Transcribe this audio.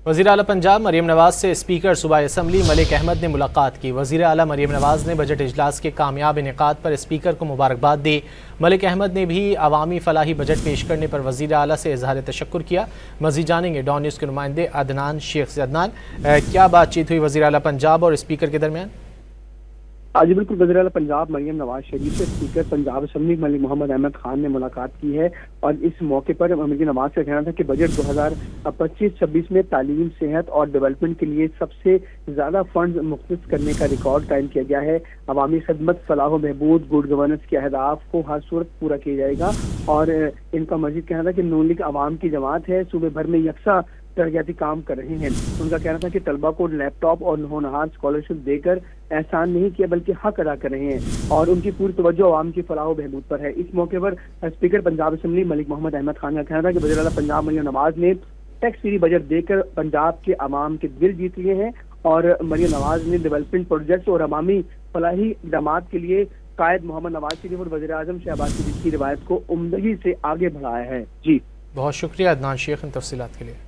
وزیر اعلیٰ پنجاب مریم نواز سے اسپیکر صوبائی اسمبلی ملک احمد نے ملاقات کی۔ وزیر اعلیٰ مریم نواز نے بجٹ اجلاس کے کامیاب انعقاد پر اسپیکر کو مبارکباد دی۔ ملک احمد نے بھی عوامی فلاحی بجٹ پیش کرنے پر وزیر اعلیٰ سے اظہار تشکر کیا۔ مزید جانیں گے ڈان نیوز کے نمائندے عدنان شیخ سے۔ عدنان، کیا بات چیت ہوئی وزیر اعلیٰ پنجاب اور اسپیکر کے درمیان؟ جی بالکل، وزیر اعلیٰ پنجاب مریم نواز شریف سے اسپیکر پنجاب اسمبلی ملک محمد احمد خان نے ملاقات کی ہے، اور اس موقع پر مریم نواز کا کہنا تھا کہ بجٹ 2025-26 میں تعلیم، صحت اور ڈیولپمنٹ کے لیے سب سے زیادہ فنڈز مختص کرنے کا ریکارڈ قائم کیا گیا ہے۔ عوامی خدمت، فلاح و بہبود، گڈ گورننس کے اہداف کو ہر صورت پورا کیا جائے گا، اور ان کا مزید کہنا تھا کہ نون لیگ عوام کی جماعت ہے، صوبے بھر میں یکساں ترقیاتی کام کر رہے ہیں۔ ان کا کہنا تھا کہ طلبہ کو لیپ ٹاپ اور ہونہار اسکالرشپ دے کر احسان نہیں کیا بلکہ حق ادا کر رہے ہیں، اور ان کی پوری توجہ عوام کی فلاح و بہبود پر ہے۔ اس موقع پر اسپیکر پنجاب اسمبلی ملک محمد احمد خان کا کہنا تھا کہ وزیر اعلیٰ پنجاب مریم نواز نے ٹیکس فری بجٹ دے کر پنجاب کے عوام کے دل جیت لیے ہیں، اور مریم نواز نے ڈیولپمنٹ پروجیکٹس اور عوامی فلاحی اقدامات کے لیے قائد محمد نواز شریف اور وزیر اعظم شہباز شریف کی روایت کو عمدگی سے آگے بڑھایا ہے۔ جی بہت شکریہ عدنان شیخ ان تفصیلات کے لیے۔